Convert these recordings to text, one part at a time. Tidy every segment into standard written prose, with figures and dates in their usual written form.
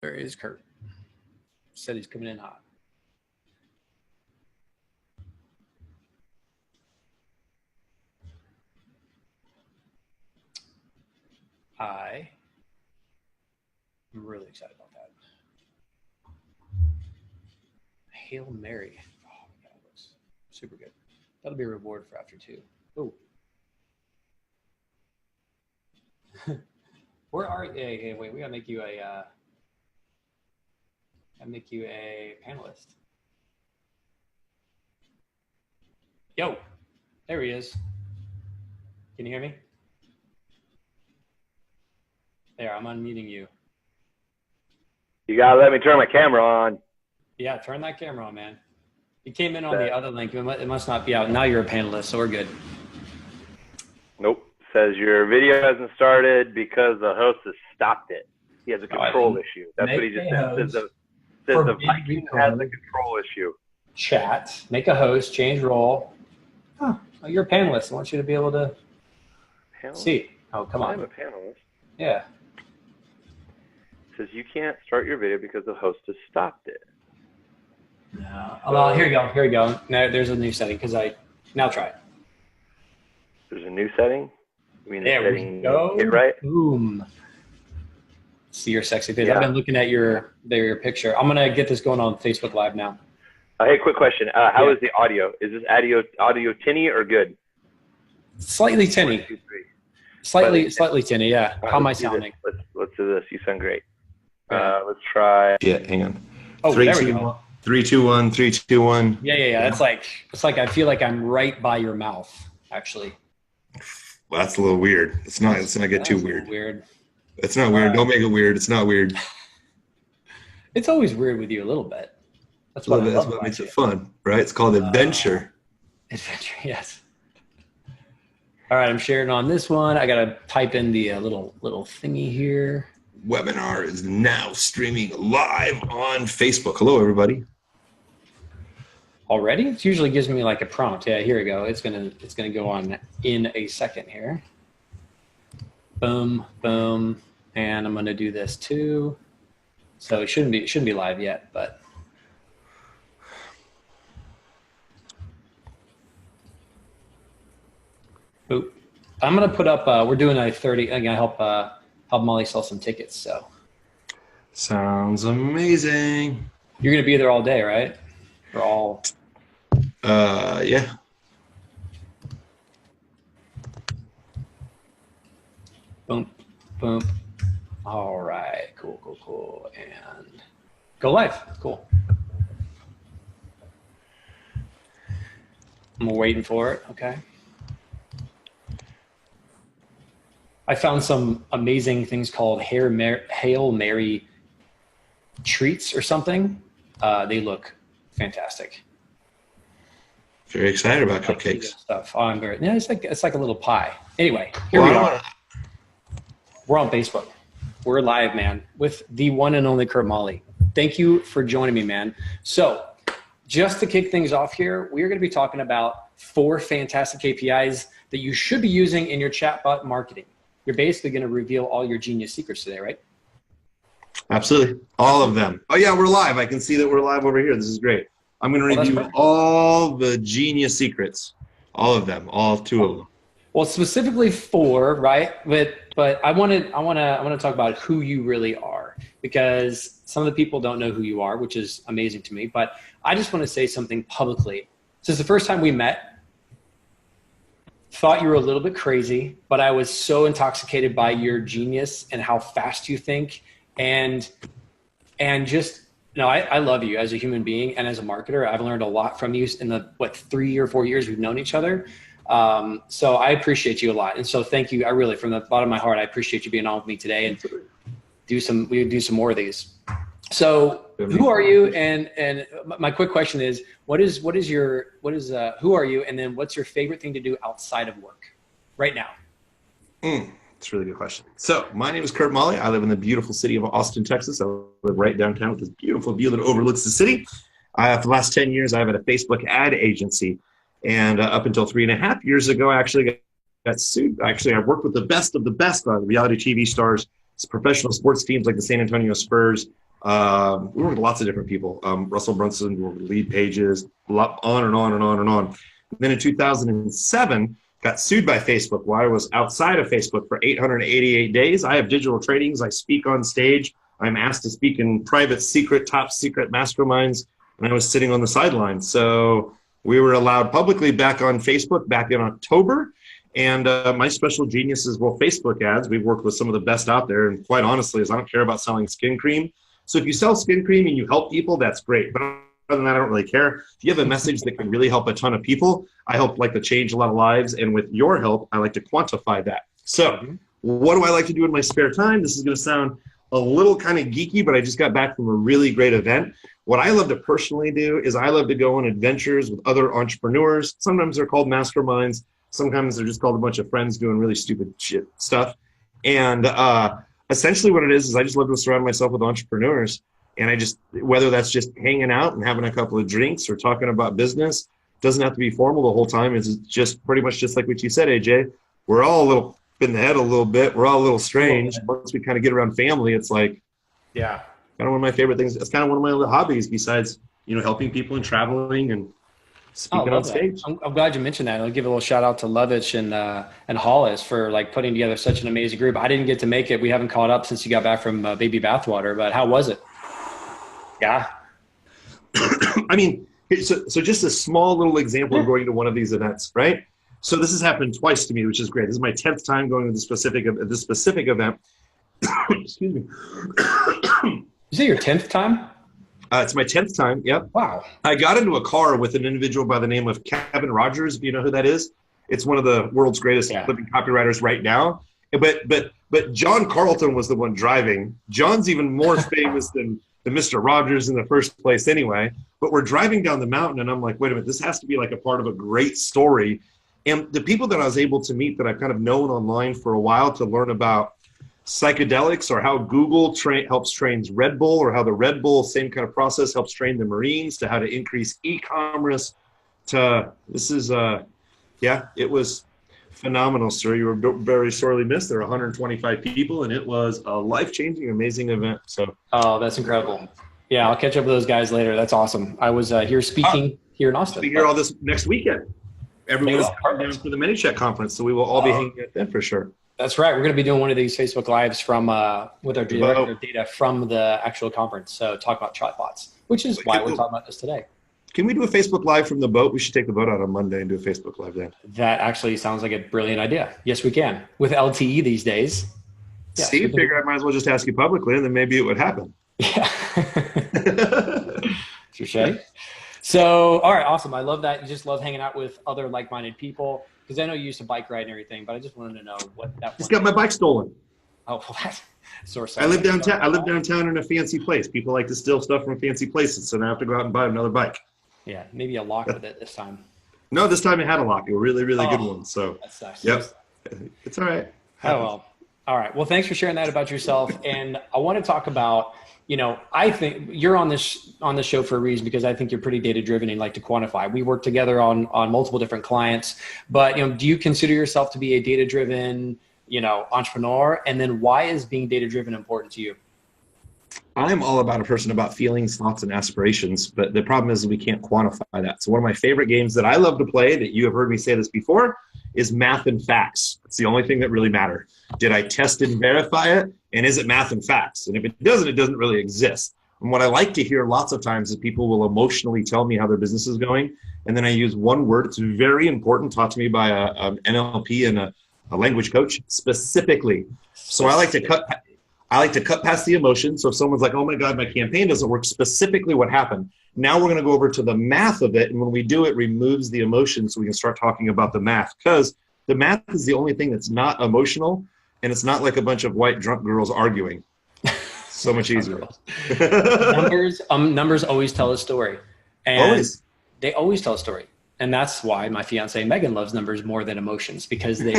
There is Curt. Said he's coming in hot. I'm really excited about that. Hail Mary. Oh, my God, it looks super good. That'll be a reward for after 2. Oh. Where are you? Hey, wait, we gotta make you a panelist. Yo, there he is. Can you hear me? There, I'm unmuting you. You gotta let me turn my camera on. Yeah, turn that camera on, man. You came in on the other link. It must not be out. Now you're a panelist, so we're good. Nope. Says your video hasn't started because the host has stopped it. He has a control issue. That's what he just said. Says the Viking has a control issue. Chat. Make a host. Change role. Oh, you're a panelist. I want you to be able to see. Oh, come on. I'm a panelist. Yeah. Says you can't start your video because the host has stopped it. No. Well, here you go. Here we go. Now there's a new setting now try it. There's a new setting? You mean there the we go. Hit right? Boom. See your sexy face. Yeah. I've been looking at your picture. I'm gonna get this going on Facebook Live now. Hey, quick question. How is the audio? Is this audio tinny or good? Slightly tinny. 1, 2, 3. Slightly tinny, yeah. How am I sounding? Let's do this. You sound great. Let's try. Yeah, hang on. Oh, there we go. 3, 2, 1, 3, 2, 1. Yeah. It's like I feel like I'm right by your mouth, actually. Well, that's a little weird. Let's not get too weird. Weird. It's not weird. Don't make it weird. It's not weird. It's always weird with you a little bit. That's what makes it fun, right? It's called adventure. Adventure, yes. All right, I'm sharing on this one. I gotta type in the little thingy here. Webinar is now streaming live on Facebook. Hello, everybody. Already? It usually gives me like a prompt. Yeah, here we go. It's gonna go on in a second here. Boom, boom, and I'm gonna do this too. So it shouldn't be live yet, but. Oop. I'm gonna put up. We're doing a 30. I'm gonna help Maly sell some tickets. So. Sounds amazing. You're gonna be there all day, right? Or all. Yeah. Boom, boom. All right, cool. And go live, cool. I'm waiting for it, okay. I found some amazing things called Hail Mary treats or something. They look fantastic. Very excited about cupcakes. Stuff. Oh, it's like a little pie. Anyway, here we are. We're on Facebook. We're live, man, with the one and only Curt Maly. Thank you for joining me, man. So just to kick things off here, we're going to be talking about 4 fantastic KPIs that you should be using in your chatbot marketing. You're basically going to reveal all your genius secrets today, right? Absolutely. All of them. Oh, yeah, we're live. I can see that we're live over here. This is great. I'm going to review all the genius secrets, all of them, all 2 of them. Well, specifically 4, right? But I want to talk about who you really are, because some of the people don't know who you are, which is amazing to me. But I just want to say something publicly. Since the first time we met, thought you were a little bit crazy, but I was so intoxicated by your genius and how fast you think, and just. No, I love you as a human being and as a marketer. I've learned a lot from you in the 3 or 4 years we've known each other. So I appreciate you a lot. And so thank you. I really, from the bottom of my heart, I appreciate you being on with me today, and we do some more of these. So who are you? And my quick question is, who are you? And then what's your favorite thing to do outside of work right now? That's a really good question. So my name is Curt Maly. I live in the beautiful city of Austin, Texas. I live right downtown with this beautiful view that overlooks the city. For the last 10 years, I've had a Facebook ad agency. And up until 3.5 years ago, I actually got sued. Actually, I've worked with the best of the best reality TV stars, professional sports teams like the San Antonio Spurs, We worked with lots of different people. Russell Brunson, we worked with Lead Pages, on and on and on and on. And then in 2007, got sued by Facebook while I was outside of Facebook for 888 days. I have digital trainings. I speak on stage. I'm asked to speak in private, secret, top secret masterminds, and I was sitting on the sidelines. So we were allowed publicly back on Facebook back in October. And my special genius is, well, Facebook ads. We've worked with some of the best out there. And quite honestly, is I don't care about selling skin cream. So if you sell skin cream and you help people, that's great. But other than that, I don't really care. If you have a message that can really help a ton of people, I hope like to change a lot of lives. And with your help, I like to quantify that. So what do I like to do in my spare time? This is going to sound a little kind of geeky, but I just got back from a really great event. What I love to personally do is I love to go on adventures with other entrepreneurs. Sometimes they're called masterminds. Sometimes they're just called a bunch of friends doing really stupid shit stuff. And essentially what it is I just love to surround myself with entrepreneurs. And I just, whether that's just hanging out and having a couple of drinks or talking about business, doesn't have to be formal the whole time. It's just pretty much just like what you said, AJ. We're all a little in the head a little bit. We're all a little strange. Once we kind of get around family, it's like, yeah, kind of one of my favorite things. It's kind of one of my little hobbies besides, helping people and traveling and speaking on stage. I'm glad you mentioned that. I'll give a little shout out to Lovitch and Hollis for like putting together such an amazing group. I didn't get to make it. We haven't caught up since you got back from baby bathwater, but how was it? Yeah. I mean, so just a small little example of going to one of these events, right? So this has happened twice to me, which is great. This is my 10th time going to this specific event. Excuse me. Is it your 10th time? It's my 10th time. Yep. Wow. I got into a car with an individual by the name of Kevin Rogers. If you know who that is, it's one of the world's greatest living copywriters right now. But John Carlton was the one driving. John's even more famous than Mr. Rogers in the first place anyway. But we're driving down the mountain and I'm like, wait a minute, this has to be like a part of a great story. And the people that I was able to meet that I've kind of known online for a while to learn about psychedelics or how Google helps train Red Bull, or how the Red Bull, same kind of process, helps train the Marines, to how to increase e-commerce, to this is, it was phenomenal, sir. You were very sorely missed. There were 125 people and it was a life-changing, amazing event. So, oh, that's incredible. Yeah, I'll catch up with those guys later. That's awesome. I was here speaking here in Austin. I'll be here all this next weekend. Everyone's coming down for the Mini-Chat conference, so we will all be hanging out then for sure. That's right. We're going to be doing one of these Facebook Lives from with our director of data from the actual conference. So talk about chatbots, which is why we're talking about this today. Can we do a Facebook Live from the boat? We should take the boat out on Monday and do a Facebook Live then. That actually sounds like a brilliant idea. Yes, we can. With LTE these days. Yeah, see, figure I might as well just ask you publicly and then maybe it would happen. Yeah. Touché. So, all right, awesome. I love that. You just love hanging out with other like-minded people, because I know you used to bike ride and everything, but I just wanted to know what that was. Just got my bike stolen. Oh, well, that's source. I live downtown. I live downtown in a fancy place. People like to steal stuff from fancy places, so now I have to go out and buy another bike. Yeah, maybe a lock with it this time. No, this time it had a lock. A really, really good one. So, that's nice. Yep, it's all right. Oh, well. All right. Well, thanks for sharing that about yourself. And I want to talk about, I think you're on this show for a reason, because I think you're pretty data driven and like to quantify. We work together on multiple different clients, but do you consider yourself to be a data driven, entrepreneur? And then why is being data driven important to you? I'm all about a person about feelings, thoughts, and aspirations, but the problem is we can't quantify that. So one of my favorite games that I love to play, that you have heard me say this before, is math and facts. It's the only thing that really matter. Did I test and verify it? And is it math and facts? And if it doesn't really exist. And what I like to hear lots of times is people will emotionally tell me how their business is going. And then I use one word. It's very important, taught to me by an NLP and a language coach specifically. So I like to cut past the emotion. So if someone's like, oh my God, my campaign doesn't work, specifically what happened. Now we're going to go over to the math of it. And when we do, it removes the emotion so we can start talking about the math, because the math is the only thing that's not emotional. And it's not like a bunch of white drunk girls arguing. So much easier. Numbers always tell a story. And always. They always tell a story. And that's why my fiance Megan loves numbers more than emotions, because they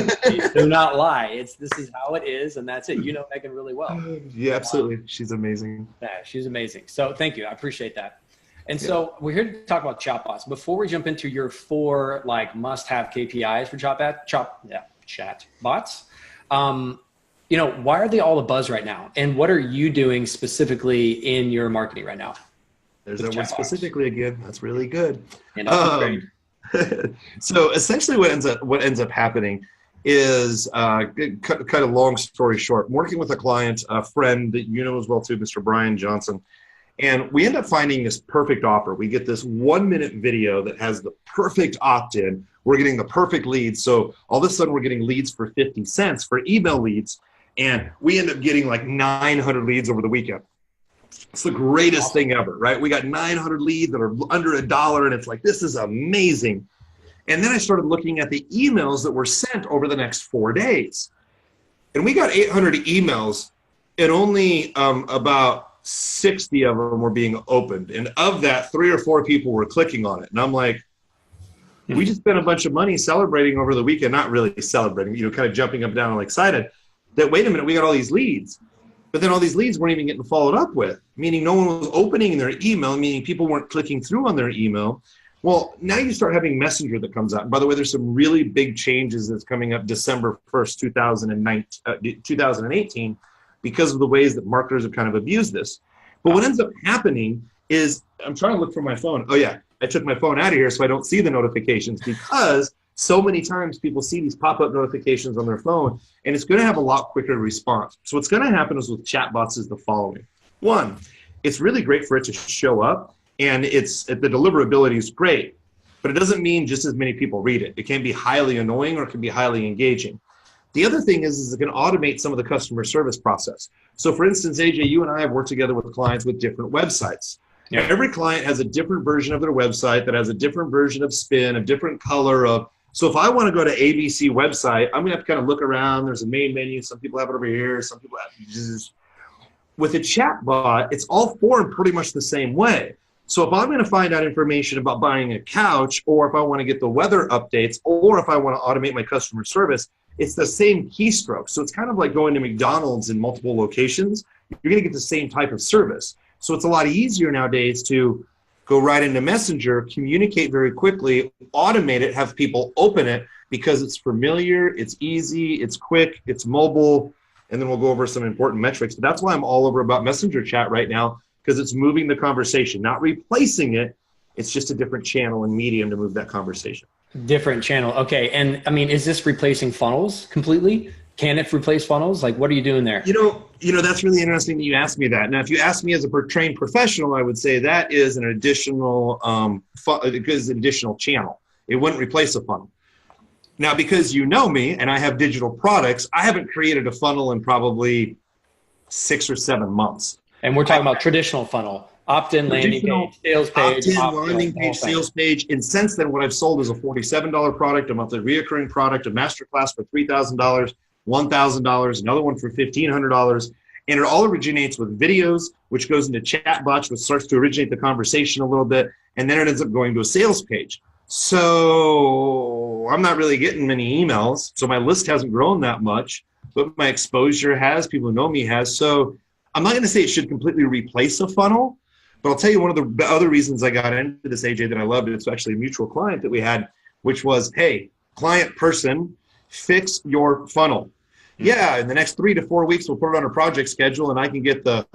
do not lie. This is how it is, and that's it. You know Megan really well. Yeah, absolutely. She's amazing. Yeah, she's amazing. So thank you. I appreciate that. And so we're here to talk about chatbots. Before we jump into your 4 must-have KPIs for chatbots, why are they all the buzz right now? And what are you doing specifically in your marketing right now? There's that word specifically again. That's really good. So essentially what ends up happening is, cut a long story short, I'm working with a client, a friend that you know as well too, Mr. Brian Johnson. And we end up finding this perfect offer. We get this 1-minute video that has the perfect opt-in. We're getting the perfect leads. So all of a sudden we're getting leads for 50 cents for email leads. And we end up getting like 900 leads over the weekend. It's the greatest thing ever, right? We got 900 leads that are under $1, and it's like, this is amazing. And then I started looking at the emails that were sent over the next 4 days. And we got 800 emails, and only about 60 of them were being opened. And of that, 3 or 4 people were clicking on it. And I'm like, we just spent a bunch of money celebrating over the weekend, not really celebrating, kind of jumping up and down and excited that, wait a minute, we got all these leads. But then all these leads weren't even getting followed up with, meaning no one was opening their email, meaning people weren't clicking through on their email. Well, now you start having Messenger that comes out. And by the way, there's some really big changes that's coming up December 1st, 2018, because of the ways that marketers have kind of abused this. But what ends up happening is, I'm trying to look for my phone. Oh yeah, I took my phone out of here so I don't see the notifications, because so many times people see these pop-up notifications on their phone, and it's going to have a lot quicker response. So what's going to happen is with chatbots is the following. One, it's really great for it to show up, and the deliverability is great, but it doesn't mean just as many people read it. It can be highly annoying or it can be highly engaging. The other thing is it can automate some of the customer service process. So for instance, AJ, you and I have worked together with clients with different websites. Yeah. Every client has a different version of their website that has a different version of spin, a different color of. So if I want to go to ABC website, I'm going to have to kind of look around. There's a main menu. Some people have it over here. Some people have it. With a chatbot, it's all formed pretty much the same way. So if I'm going to find out information about buying a couch, or if I want to get the weather updates, or if I want to automate my customer service, it's the same keystroke. So it's kind of like going to McDonald's in multiple locations. You're going to get the same type of service. So it's a lot easier nowadays to go right into Messenger, communicate very quickly, automate it, have people open it, because it's familiar, it's easy, it's quick, it's mobile, and then we'll go over some important metrics. But that's why I'm all over about Messenger chat right now, because it's moving the conversation, not replacing it. It's just a different channel and medium to move that conversation. Different channel. Okay. And I mean, is this replacing funnels completely? Can it replace funnels? Like, what are you doing there? That's really interesting that you asked me that. Now, if you ask me as a trained professional, I would say that is an additional, additional channel. It wouldn't replace a funnel. Now, because you know me and I have digital products, I haven't created a funnel in probably 6 or 7 months. And we're talking about traditional funnel, opt-in, landing page, sales page. Opt-in, landing page, sales page. And since then, what I've sold is a $47 product, a monthly reoccurring product, a masterclass for $3,000, $1,000, another one for $1,500. And it all originates with videos, which goes into chatbots, which starts to originate the conversation a little bit. And then it ends up going to a sales page. So I'm not really getting many emails. So my list hasn't grown that much, but my exposure has, people who know me has. So I'm not going to say it should completely replace a funnel, but I'll tell you one of the other reasons I got into this, AJ, that I loved it. It's actually a mutual client that we had, which was, hey, client person, fix your funnel. Yeah, in the next 3 to 4 weeks, we'll put it on a project schedule and I can get the...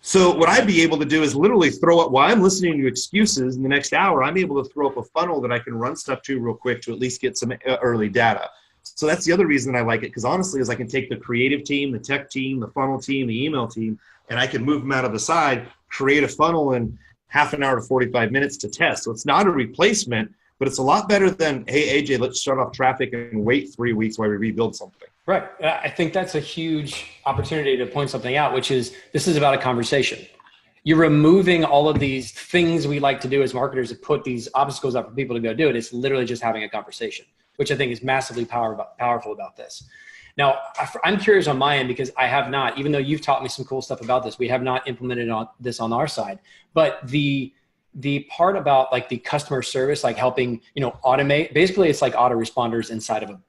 So what I'd be able to do is literally throw up, while I'm listening to excuses in the next hour, I'm able to throw up a funnel that I can run stuff to real quick to at least get some early data. So that's the other reason I like it, because honestly, is I can take the creative team, the tech team, the funnel team, the email team, and I can move them out of the side, create a funnel in half an hour to 45 minutes to test. So it's not a replacement, but it's a lot better than, hey, AJ, let's shut off traffic and wait 3 weeks while we rebuild something. Right. I think that's a huge opportunity to point something out, which is this is about a conversation. You're removing all of these things we like to do as marketers to put these obstacles up for people to go do it. It's literally just having a conversation, which I think is massively powerful about this. Now, I'm curious on my end, because I have not, even though you've taught me some cool stuff about this, we have not implemented this on our side. But the part about like the customer service, like helping, automate, basically it's like autoresponders inside of an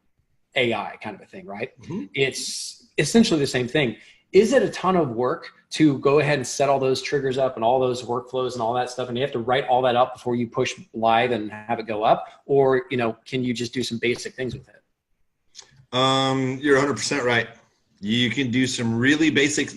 AI kind of a thing, right? Mm-hmm. It's essentially the same thing. Is it a ton of work to go ahead and set all those triggers up and all those workflows and all that stuff, and you have to write all that up before you push live and have it go up? Or, can you just do some basic things with it? You're 100% right. You can do some really basic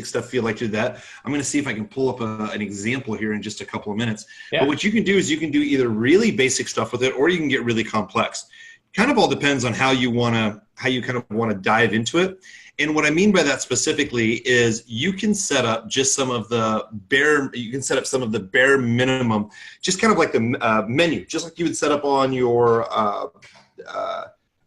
stuff if you like to do that. I'm going to see if I can pull up an example here in just a couple of minutes. Yeah. But what you can do is you can do either really basic stuff with it, or you can get really complex. Kind of all depends on how you kind of want to dive into it. And what I mean by that specifically is you can set up just some of the bare minimum, just kind of like the menu, just like you would set up on your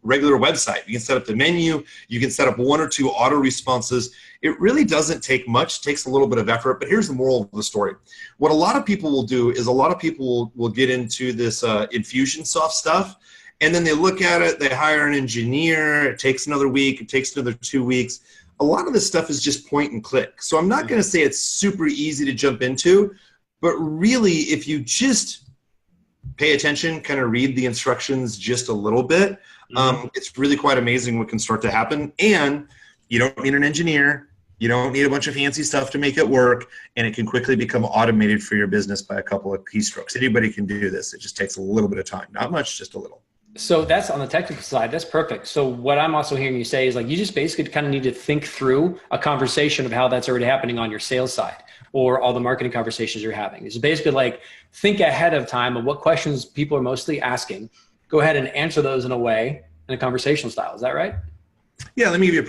regular website. You can set up the menu. You can set up 1 or 2 auto responses. It really doesn't take much. It takes a little bit of effort, but here's the moral of the story. What a lot of people will do is a lot of people will get into this Infusionsoft stuff, and then they look at it, they hire an engineer, it takes another week, it takes another 2 weeks. A lot of this stuff is just point and click. So I'm not going to say it's super easy to jump into, but really if you just pay attention, kind of read the instructions just a little bit, it's really quite amazing what can start to happen. And you don't need an engineer. You don't need a bunch of fancy stuff to make it work. And it can quickly become automated for your business by a couple of keystrokes. Anybody can do this. It just takes a little bit of time. Not much, just a little. So that's on the technical side. That's perfect. So what I'm also hearing you say is like, you just basically kind of need to think through a conversation of how that's already happening on your sales side, or all the marketing conversations you're having. It's basically like, think ahead of time of what questions people are mostly asking. Go ahead and answer those in a conversational style. Is that right? Yeah, let me give you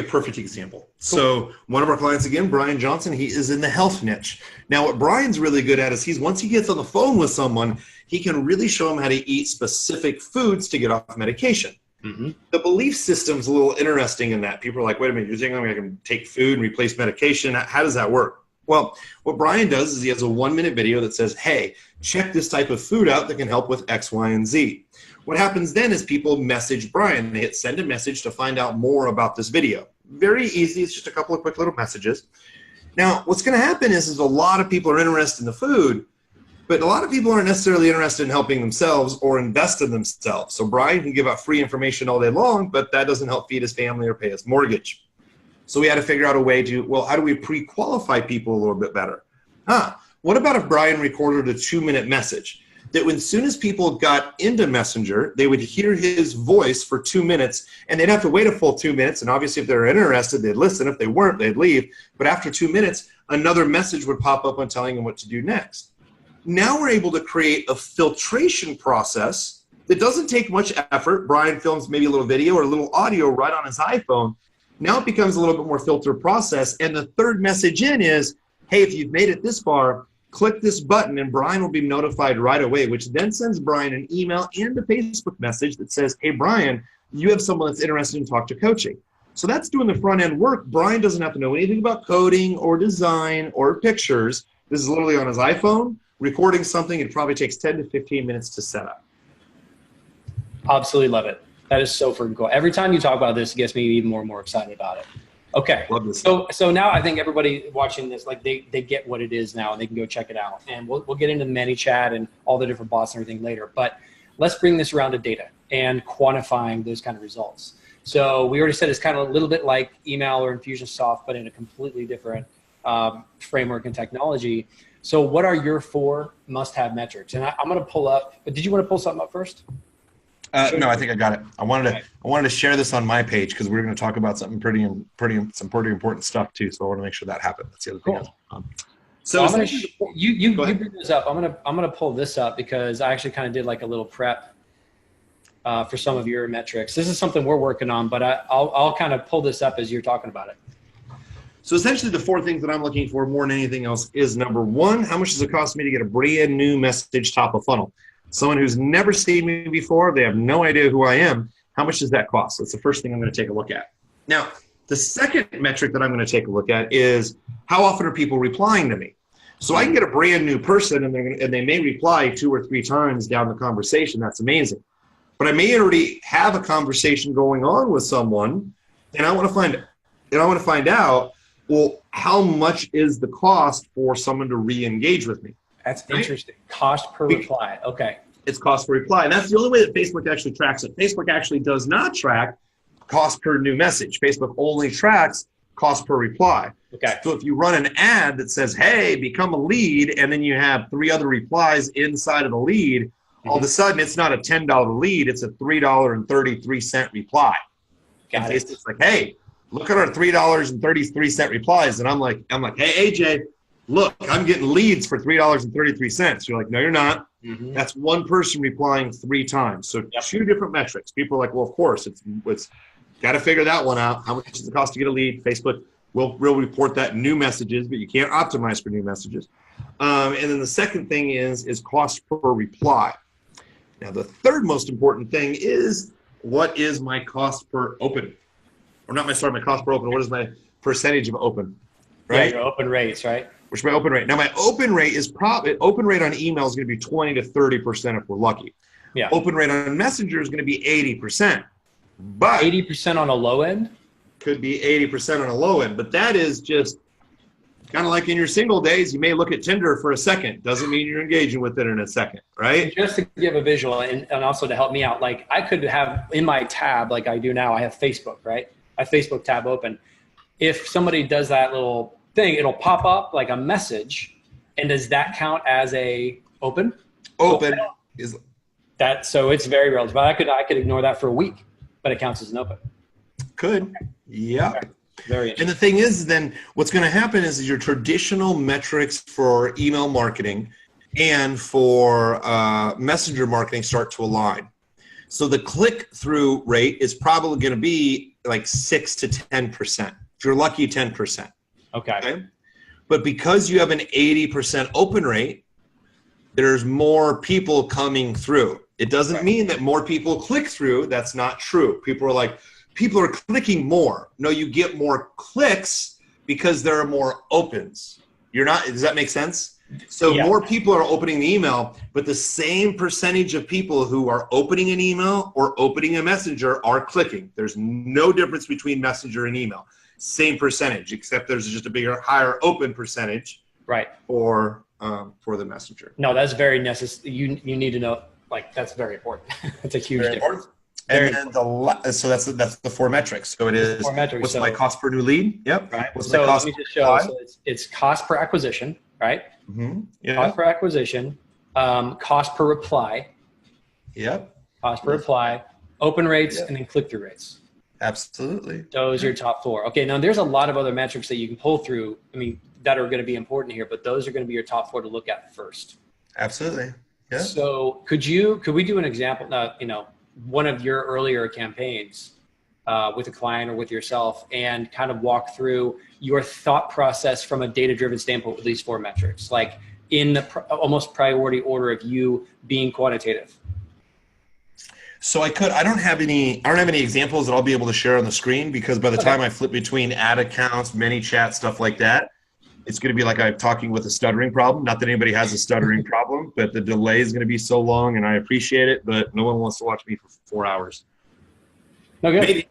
a perfect example. Cool. So one of our clients, again, Brian Johnson, he is in the health niche. Now what Brian's really good at is once he gets on the phone with someone, he can really show them how to eat specific foods to get off medication. Mm-hmm. The belief system's a little interesting in that. People are like, wait a minute, you're saying I can take food and replace medication? How does that work? Well, what Brian does is he has a 1-minute video that says, hey, check this type of food out that can help with X, Y, and Z. What happens then is people message Brian. They hit send a message to find out more about this video. Very easy. It's just a couple of quick little messages. Now, what's going to happen is a lot of people are interested in the food, but a lot of people aren't necessarily interested in helping themselves or invest in themselves. So Brian can give out free information all day long, but that doesn't help feed his family or pay his mortgage. So we had to figure out a way to, well, how do we pre-qualify people a little bit better? What about if Brian recorded a 2-minute message that as soon as people got into Messenger, they would hear his voice for 2 minutes, and they'd have to wait a full 2 minutes. And obviously if they're interested, they'd listen. If they weren't, they'd leave. But after 2 minutes, another message would pop up on telling them what to do next. Now we're able to create a filtration process that doesn't take much effort. Brian films maybe a little video or a little audio right on his iPhone. Now it becomes a little bit more filtered process. And the third message in is, hey, if you've made it this far, click this button and Brian will be notified right away, which then sends Brian an email and a Facebook message that says, hey, Brian, you have someone that's interested in talk to coaching. So that's doing the front end work. Brian doesn't have to know anything about coding or design or pictures. This is literally on his iPhone, recording something. It probably takes 10 to 15 minutes to set up. Absolutely love it. That is so freaking cool. Every time you talk about this, it gets me even more and more excited about it. Okay. So now I think everybody watching this, like they get what it is now and they can go check it out. And we'll get into ManyChat and all the different bots and everything later. But let's bring this around to data and quantifying those kind of results. So we already said it's kind of a little bit like email or Infusionsoft, but in a completely different framework and technology. So what are your 4 must-have metrics? And I'm going to pull up. Did you want to pull something up first? No, I think I got it. I wanted to share this on my page because we're going to talk about something pretty important stuff too. So I want to make sure that happened. That's the other thing. Cool. So I'm going to you bring this up. I'm going to pull this up because I actually kind of did like a little prep for some of your metrics. This is something we're working on, but I'll kind of pull this up as you're talking about it. So essentially the 4 things that I'm looking for more than anything else is number 1, how much does it cost me to get a brand new message top of funnel? Someone who's never seen me before, they have no idea who I am, how much does that cost? That's the first thing I'm going to take a look at. Now, the second metric that I'm going to take a look at is how often are people replying to me? So I can get a brand new person and they may reply 2 or 3 times down the conversation. That's amazing. But I may already have a conversation going on with someone and I want to find out, well, how much is the cost for someone to re-engage with me? That's interesting. Cost per reply. Okay. It's cost per reply. And that's the only way that Facebook actually tracks it. Facebook actually does not track cost per new message. Facebook only tracks cost per reply. Okay. So if you run an ad that says, hey, become a lead, and then you have 3 other replies inside of the lead, all of a sudden it's not a $10 lead, it's a $3.33 reply. Got it. It's like, hey, look at our $3.33 replies. And I'm like, hey, AJ, look, I'm getting leads for $3.33. You're like, no, you're not. That's one person replying 3 times. So 2 different metrics. People are like, well, of course, it's got to figure that one out. How much does it cost to get a lead? Facebook will report that in new messages, but you can't optimize for new messages. And then the second thing is cost per reply. Now, the third most important thing is, what is my cost per open? Or not my cost per open. What is my percentage of open? Right? Yeah, your open rates, right? Which is my open rate. Now, my open rate is open rate on email is going to be 20 to 30% if we're lucky. Yeah. Open rate on Messenger is going to be 80%. But 80% on a low end? Could be 80% on a low end. But that is just kind of like in your single days, you may look at Tinder for a second. Doesn't mean you're engaging with it in a second, right? And just to give a visual and also to help me out, like I could have in my tab, like I do now, I have Facebook, right? I have Facebook tab open. If somebody does that little thing, it'll pop up like a message. And does that count as a open? Open is that, so it's very relative. I could ignore that for a week, but it counts as an open. Could. Yeah. Okay. Very interesting. And the thing is, then what's going to happen is your traditional metrics for email marketing and for messenger marketing start to align. So the click-through rate is probably going to be like 6 to 10%. If you're lucky, 10%. Okay. But because you have an 80% open rate, there's more people coming through. It doesn't mean that more people click through. That's not true. People are clicking more. No, you get more clicks because there are more opens. Does that make sense? So more people are opening the email, but the same percentage of people who are opening an email or opening a messenger are clicking. There's no difference between messenger and email. Same percentage, except there's just a higher open percentage, right, for the messenger. No, that's very necessary. You need to know, like, that's very important. It's a huge difference. And then so that's the 4 metrics. So it is, what's my cost per new lead? Yep. Right. What's so my cost let me just show. So it's cost per acquisition, right? Yeah. Cost per acquisition, cost per reply. Yep. Cost per reply, open rates, and then click-through rates. Absolutely. Those are your top 4. Okay, now there's a lot of other metrics that you can pull through, that are going to be important here, but those are going to be your top 4 to look at first. Absolutely. Yeah. So could we do an example, one of your earlier campaigns with a client or with yourself, and kind of walk through your thought process from a data-driven standpoint with these 4 metrics, like in the almost priority order of you being quantitative? So I don't have any examples that I'll be able to share on the screen, because by the time I flip between ad accounts, ManyChat, stuff like that, it's going to be like I'm talking with a stuttering problem. Not that anybody has a stuttering problem, but the delay is going to be so long, and I appreciate it, but no one wants to watch me for 4 hours. Okay. Maybe.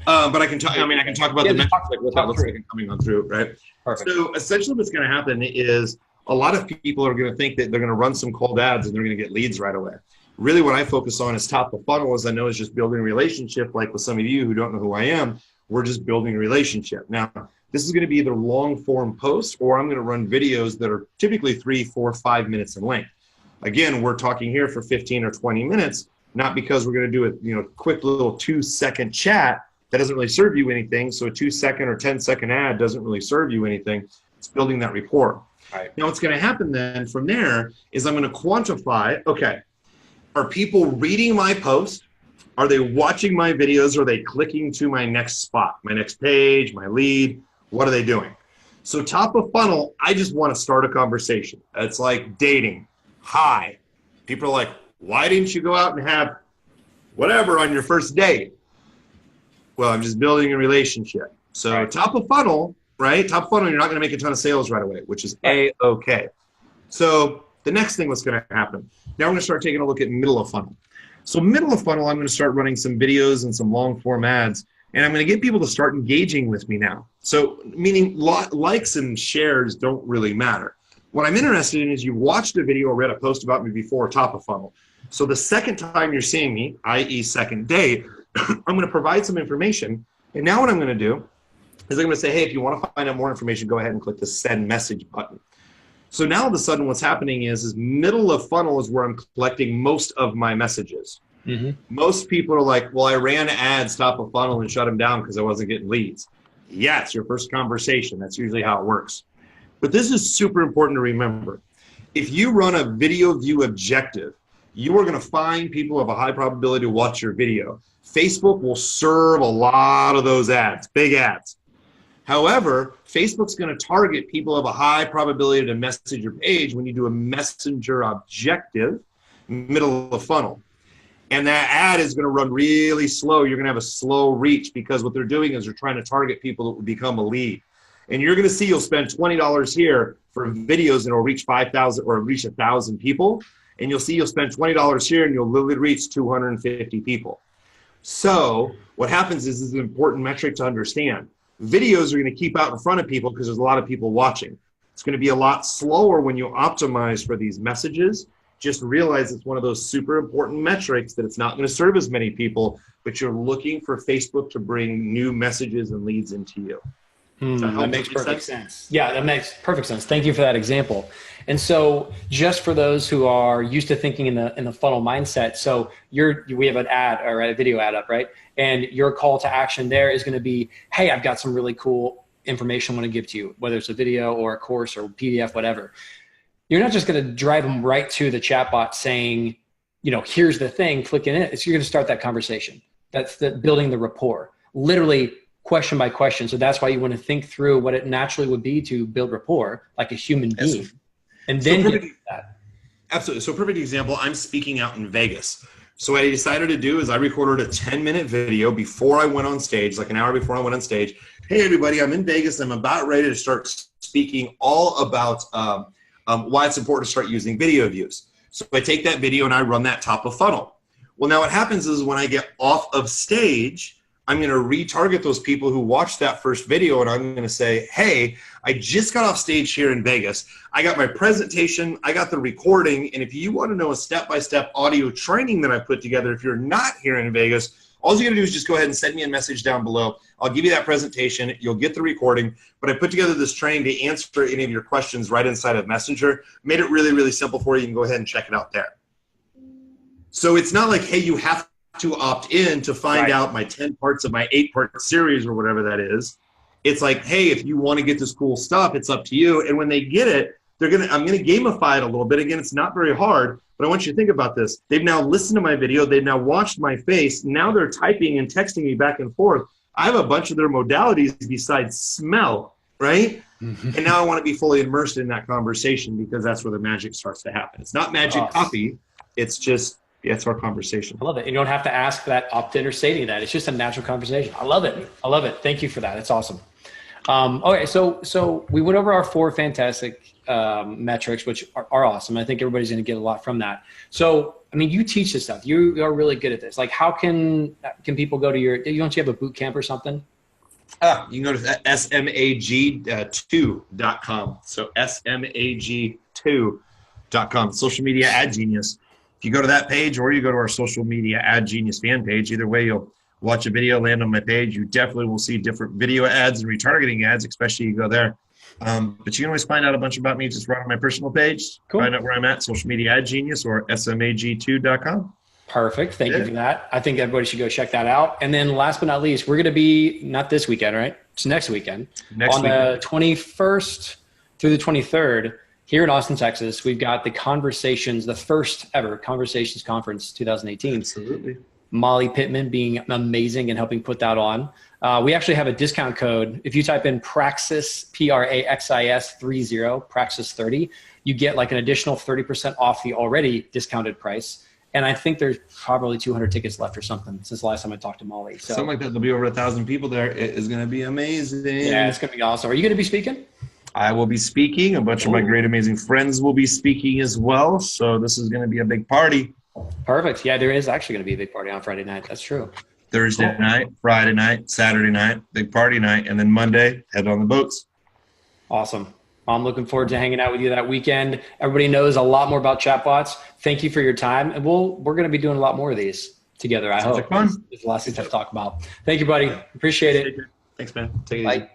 But I can talk about the metrics, like what that looks like coming on through, right? Perfect. So essentially what's going to happen is a lot of people are going to think that they're going to run some cold ads and they're going to get leads right away. Really what I focus on is top of funnel, as I know is just building a relationship. Like with some of you who don't know who I am, we're just building a relationship. Now, this is going to be either long form posts, or I'm going to run videos that are typically 3, 4, 5 minutes in length. Again, we're talking here for 15 or 20 minutes, not because we're going to do a quick little 2-second chat that doesn't really serve you anything. So a 2-second or 10-second ad doesn't really serve you anything. It's building that rapport. Right. Now what's going to happen then from there is I'm going to quantify, okay, are people reading my post? Are they watching my videos? Are they clicking to my next spot, my next page, my lead? What are they doing? So top of funnel, I just want to start a conversation. It's like dating. Hi. People are like, why didn't you go out and have whatever on your first date? Well, I'm just building a relationship. So top of funnel, right? Top of funnel, you're not going to make a ton of sales right away, which is A-okay. So the next thing that's going to happen, now we're going to start taking a look at middle of funnel. So middle of funnel, I'm going to start running some videos and some long form ads, and I'm going to get people to start engaging with me now. So meaning likes and shares don't really matter. What I'm interested in is you watched a video or read a post about me before top of funnel. So the second time you're seeing me, i.e. second date, I'm going to provide some information. And now what I'm going to do is I'm going to say, hey, if you want to find out more information, go ahead and click the send message button. So now all of a sudden what's happening is middle of funnel is where I'm collecting most of my messages. Mm-hmm. Most people are like, well, I ran ads top of funnel and shut them down because I wasn't getting leads. Yeah, it's your first conversation. That's usually how it works. But this is super important to remember. If you run a video view objective, you are going to find people who have a high probability to watch your video. Facebook will serve a lot of those ads, big ads. However, Facebook's going to target people who have a high probability to message your page when you do a messenger objective, middle of funnel. And that ad is going to run really slow. You're going to have a slow reach because what they're doing is they're trying to target people that will become a lead. And you're going to see you'll spend $20 here for videos that will reach 5,000 or reach 1,000 people. And you'll see you'll spend $20 here and you'll literally reach 250 people. So what happens is this is an important metric to understand. Videos are going to keep out in front of people because there's a lot of people watching. It's going to be a lot slower when you optimize for these messages. Just realize it's one of those super important metrics that it's not going to serve as many people, but you're looking for Facebook to bring new messages and leads into you. That makes perfect sense. Yeah, that makes perfect sense. Thank you for that example. And so just for those who are used to thinking in the funnel mindset, so we have an ad or a video ad up, right? And your call to action there is going to be, hey, I've got some really cool information I want to give to you, whether it's a video or a course or PDF, whatever. You're not just going to drive them right to the chatbot saying, here's the thing, click in it. You're going to start that conversation. That's building the rapport, literally question by question. So that's why you want to think through what it naturally would be to build rapport like a human being. And then get that. Absolutely. So perfect example, I'm speaking out in Vegas. So what I decided to do is I recorded a 10-minute video before I went on stage, like an hour before I went on stage. Hey, everybody, I'm in Vegas. I'm about ready to start speaking all about why it's important to start using video views. So I take that video and I run that top of funnel. Well, now what happens is when I get off of stage, I'm going to retarget those people who watched that first video and I'm going to say, hey, I just got off stage here in Vegas. I got my presentation, I got the recording, and if you want to know a step-by-step audio training that I put together, if you're not here in Vegas, all you got to do is just go ahead and send me a message down below. I'll give you that presentation. You'll get the recording, but I put together this training to answer any of your questions right inside of Messenger. Made it really, really simple for you. You can go ahead and check it out there. So it's not like, hey, you have to opt in to find out my 10 parts of my 8-part series or whatever that is. It's like, hey, if you want to get this cool stuff, it's up to you. And when they get it, I'm going to gamify it a little bit. Again, it's not very hard, but I want you to think about this. They've now listened to my video. They've now watched my face. Now they're typing and texting me back and forth. I have a bunch of their modalities besides smell, right? Mm-hmm. And now I want to be fully immersed in that conversation because that's where the magic starts to happen. It's not magic copy. It's just, it's our conversation. I love it. You don't have to ask that opt-in or say any of that. It's just a natural conversation. I love it. I love it. Thank you for that. It's awesome. Okay, so we went over our 4 fantastic metrics, which are awesome. I think everybody's going to get a lot from that. So, I mean, you teach this stuff. You are really good at this. Like, how can people go to don't you have a boot camp or something? You can go to smag2.com. So smag2.com, social media ad genius. If you go to that page or you go to our social media ad genius fan page, either way, you'll watch a video, land on my page. You definitely will see different video ads and retargeting ads, especially you go there. But you can always find out a bunch about me just right on my personal page. Cool. Find out where I'm at, social media ad genius or smag2.com. Perfect. Thank you for that. I think everybody should go check that out. And then last but not least, we're going to be, not this weekend, right? It's next weekend. The 21st through the 23rd here in Austin, Texas. We've got the Conversations, the first ever Conversations Conference 2018. Absolutely. Maly Pittman being amazing and helping put that on. We actually have a discount code. If you type in Praxis, Praxis 30, Praxis 30, you get like an additional 30% off the already discounted price. And I think there's probably 200 tickets left or something since the last time I talked to Maly. So something like that. There'll be over 1,000 people there. It is going to be amazing. Yeah, it's going to be awesome. Are you going to be speaking? I will be speaking. A bunch of my great, amazing friends will be speaking as well. So this is going to be a big party. Perfect. Yeah, there is actually going to be a big party on Friday night. That's true. Thursday night, Friday night, Saturday night, big party night, and then Monday, head on the boats. Awesome. I'm looking forward to hanging out with you that weekend. Everybody knows a lot more about chatbots. Thank you for your time. And we're going to be doing a lot more of these together, I hope. Fun. There's a lot of things to talk about. Thank you, buddy. Appreciate it. Thanks, man. Take it easy. Bye.